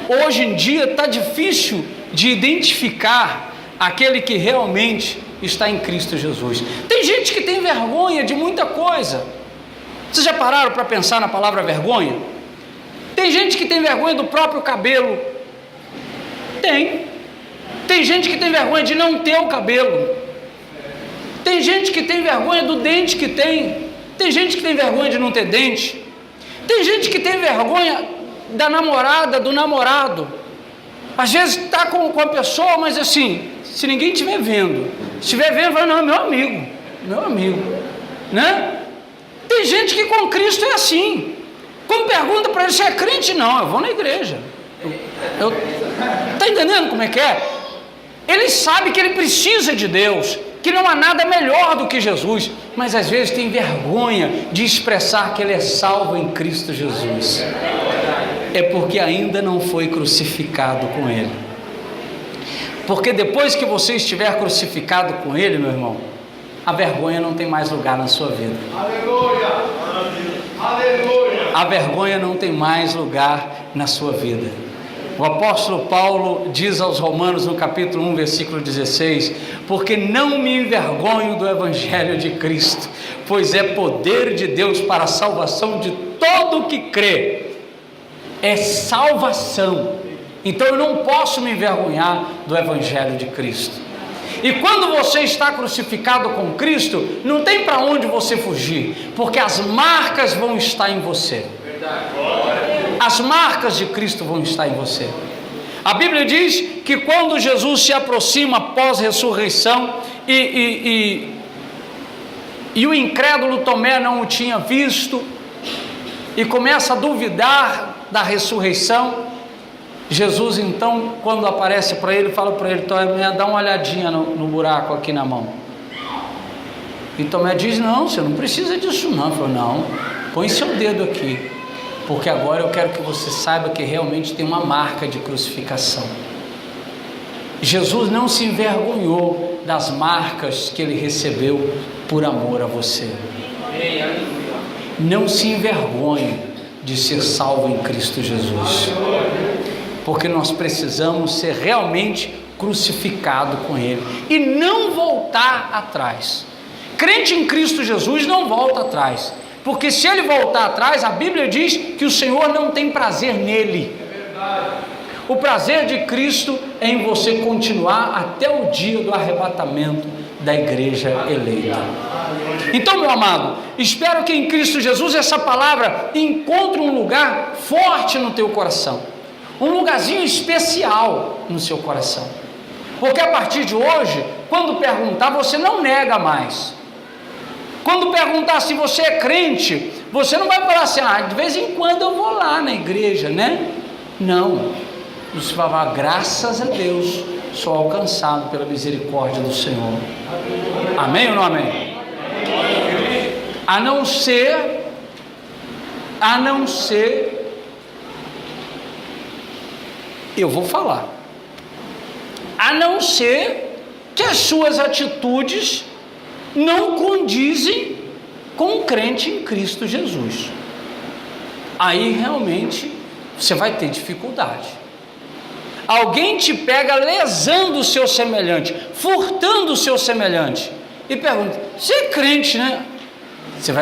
Hoje em dia está difícil de identificar aquele que realmente está em Cristo Jesus. Tem gente que tem vergonha de muita coisa. Vocês já pararam para pensar na palavra vergonha? Tem gente que tem vergonha do próprio cabelo. Tem gente que tem vergonha de não ter o cabelo. Tem gente que tem vergonha do dente que tem. Tem gente que tem vergonha de não ter dente. Tem gente que tem vergonha da namorada, do namorado. Às vezes está com a pessoa, mas assim, se ninguém estiver vendo, se estiver vendo, vai: não, meu amigo, né? Tem gente que com Cristo é assim. Quando pergunta para ele se é crente, não, eu vou na igreja. Está entendendo como é que é? Ele sabe que ele precisa de Deus, que não há nada melhor do que Jesus, mas às vezes tem vergonha de expressar que ele é salvo em Cristo Jesus. É porque ainda não foi crucificado com ele. Porque depois que você estiver crucificado com ele, meu irmão, a vergonha não tem mais lugar na sua vida. Aleluia! Aleluia! A vergonha não tem mais lugar na sua vida. O apóstolo Paulo diz aos Romanos no capítulo 1, versículo 16: porque não me envergonho do evangelho de Cristo, pois é poder de Deus para a salvação de todo o que crê. É salvação. Então eu não posso me envergonhar do evangelho de Cristo. E quando você está crucificado com Cristo, não tem para onde você fugir, porque as marcas vão estar em você. As marcas de Cristo vão estar em você. A Bíblia diz que quando Jesus se aproxima após a ressurreição e o incrédulo Tomé não o tinha visto e começa a duvidar da ressurreição, Jesus então, quando aparece para ele, fala para ele: Tomé, dá uma olhadinha no buraco aqui na mão. E Tomé diz: não, você não precisa disso não. Ele falou: não, põe seu dedo aqui, porque agora eu quero que você saiba que realmente tem uma marca de crucificação. Jesus não se envergonhou das marcas que ele recebeu por amor a você. Não se envergonhe de ser salvo em Cristo Jesus, porque nós precisamos ser realmente crucificado com ele e não voltar atrás. Crente em Cristo Jesus não volta atrás, porque se ele voltar atrás, a Bíblia diz que o Senhor não tem prazer nele. O prazer de Cristo é em você continuar até o dia do arrebatamento da igreja eleita. Então, meu amado, espero que em Cristo Jesus essa palavra encontre um lugar forte no teu coração, um lugarzinho especial no seu coração, porque a partir de hoje, quando perguntar, você não nega mais. Quando perguntar se você é crente, você não vai falar assim: de vez em quando eu vou lá na igreja, né? Não. você vai falar, graças a Deus, sou alcançado pela misericórdia do Senhor. Amém ou não amém? A não ser, eu vou falar, a não ser que as suas atitudes não condizem com um crente em Cristo Jesus. Aí realmente você vai ter dificuldade. Alguém te pega lesando o seu semelhante, furtando o seu semelhante, e pergunta, você é crente, né?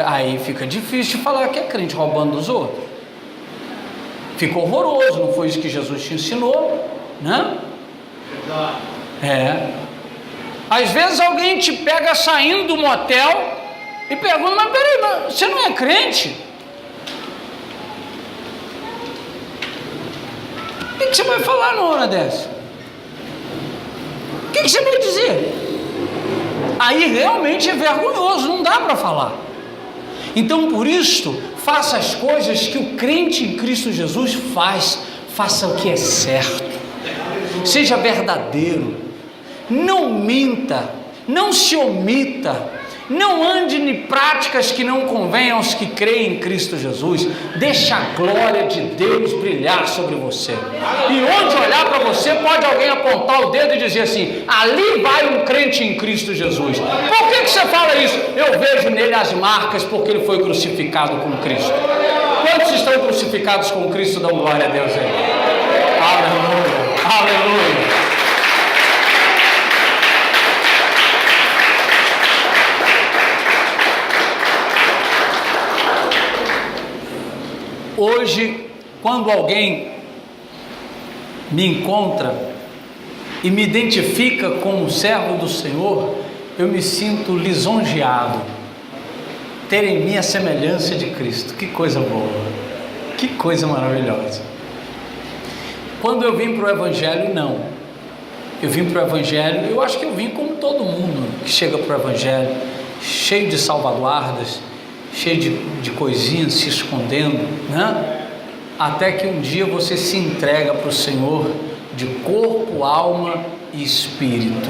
Aí fica difícil de falar que é crente, roubando dos outros. Fica horroroso, não foi isso que Jesus te ensinou, né? Às vezes alguém te pega saindo do motel e pergunta, mas peraí, mas você não é crente? O que você vai falar na hora dessa? O que você vai dizer? Aí realmente é vergonhoso, não dá para falar. Então por isso, faça as coisas que o crente em Cristo Jesus faz, faça o que é certo, seja verdadeiro, não minta, não se omita, não ande em práticas que não convenham aos que creem em Cristo Jesus. Deixa a glória de Deus brilhar sobre você, e onde olhar para você, pode alguém apontar o dedo e dizer assim, ali vai um crente em Cristo Jesus. Por que você fala isso? Eu vejo nele as marcas, porque ele foi crucificado com Cristo. Quantos estão crucificados com Cristo? Dão glória a Deus aí. Aleluia, aleluia. Hoje, quando alguém me encontra e me identifica como servo do Senhor, eu me sinto lisonjeado, ter em mim a semelhança de Cristo. Que coisa boa, que coisa maravilhosa. Quando eu vim para o Evangelho, não. Eu vim para o Evangelho, eu acho que eu vim como todo mundo que chega para o Evangelho, cheio de salvaguardas, cheio de coisinhas se escondendo, né? Até que um dia você se entrega para o Senhor de corpo, alma e espírito,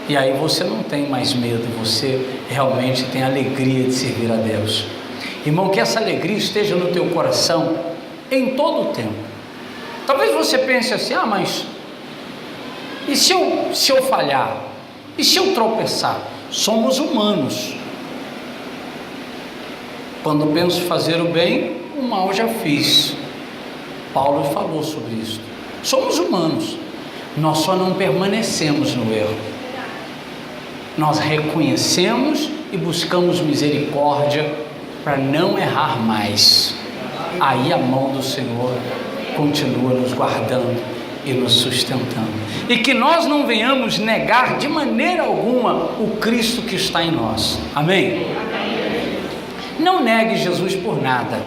e aí você não tem mais medo, você realmente tem alegria de servir a Deus. Irmão, que essa alegria esteja no teu coração em todo o tempo. Talvez você pense assim, mas e se eu falhar? E se eu tropeçar? Somos humanos. Quando penso fazer o bem, o mal já fiz. Paulo falou sobre isso. Somos humanos, nós só não permanecemos no erro. Nós reconhecemos e buscamos misericórdia para não errar mais. Aí a mão do Senhor continua nos guardando e nos sustentando. E que nós não venhamos negar de maneira alguma o Cristo que está em nós. Amém? Não negue Jesus por nada.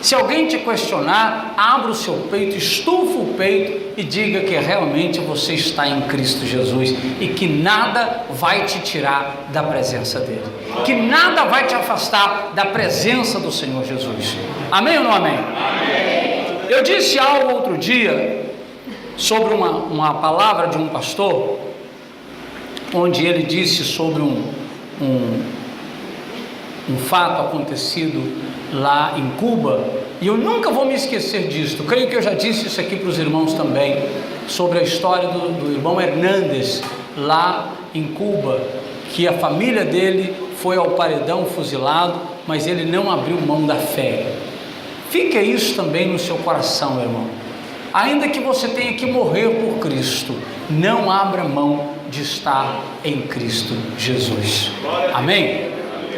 Se alguém te questionar, abra o seu peito, estufa o peito e diga que realmente você está em Cristo Jesus e que nada vai te tirar da presença dele, que nada vai te afastar da presença do Senhor Jesus. Amém ou não amém? Amém. Eu disse algo outro dia sobre uma palavra de um pastor, onde ele disse sobre um fato acontecido lá em Cuba, e eu nunca vou me esquecer disso. Creio que eu já disse isso aqui para os irmãos também, sobre a história do irmão Hernández lá em Cuba, que a família dele foi ao paredão fuzilado, mas ele não abriu mão da fé. Fique isso também no seu coração, meu irmão. Ainda que você tenha que morrer por Cristo, não abra mão de estar em Cristo Jesus. Amém?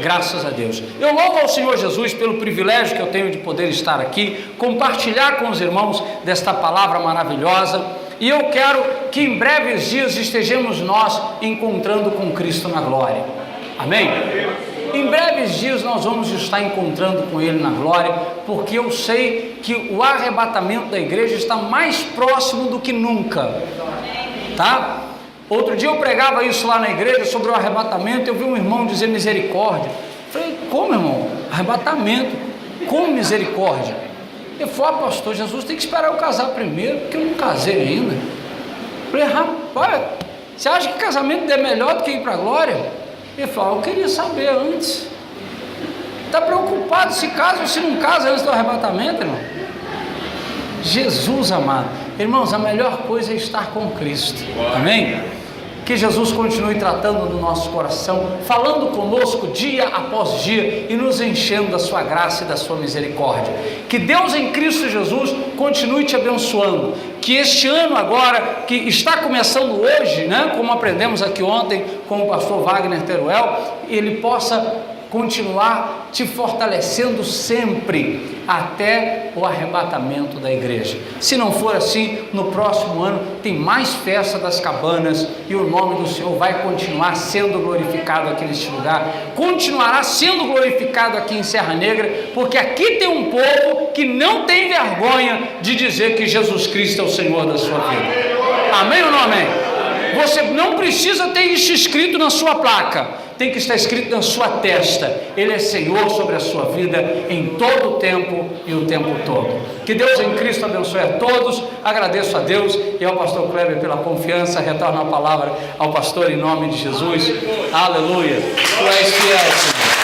Graças a Deus. Eu louvo ao Senhor Jesus pelo privilégio que eu tenho de poder estar aqui, compartilhar com os irmãos desta palavra maravilhosa, e eu quero que em breves dias estejamos nós encontrando com Cristo na glória. Amém? Em breves dias nós vamos estar encontrando com Ele na glória, porque eu sei que o arrebatamento da igreja está mais próximo do que nunca, tá? Outro dia eu pregava isso lá na igreja sobre o arrebatamento, eu vi um irmão dizer misericórdia. Falei, como, irmão? Arrebatamento, como misericórdia? Ele falou: pastor, Jesus tem que esperar eu casar primeiro, porque eu não casei ainda. Eu falei: rapaz, você acha que casamento é melhor do que ir para a glória? Ele falou: eu queria saber antes. Está preocupado se casa ou se não casa antes do arrebatamento, irmão? Jesus amado, irmãos, a melhor coisa é estar com Cristo, amém? Que Jesus continue tratando no nosso coração, falando conosco dia após dia e nos enchendo da sua graça e da sua misericórdia. Que Deus em Cristo Jesus continue te abençoando. Que este ano agora, que está começando hoje, né, como aprendemos aqui ontem com o pastor Wagner Teruel, ele possa continuar te fortalecendo sempre até o arrebatamento da igreja. Se não for assim, no próximo ano tem mais festa das cabanas e o nome do Senhor vai continuar sendo glorificado aqui neste lugar, continuará sendo glorificado aqui em Serra Negra, porque aqui tem um povo que não tem vergonha de dizer que Jesus Cristo é o Senhor da sua vida. Amém ou não amém? Você não precisa ter isso escrito na sua placa, tem que estar escrito na sua testa: Ele é Senhor sobre a sua vida em todo o tempo e o tempo todo. Que Deus em Cristo abençoe a todos. Agradeço a Deus e ao pastor Kleber pela confiança. Retorno a palavra ao pastor em nome de Jesus. Aleluia. Tu és fiel, Senhor.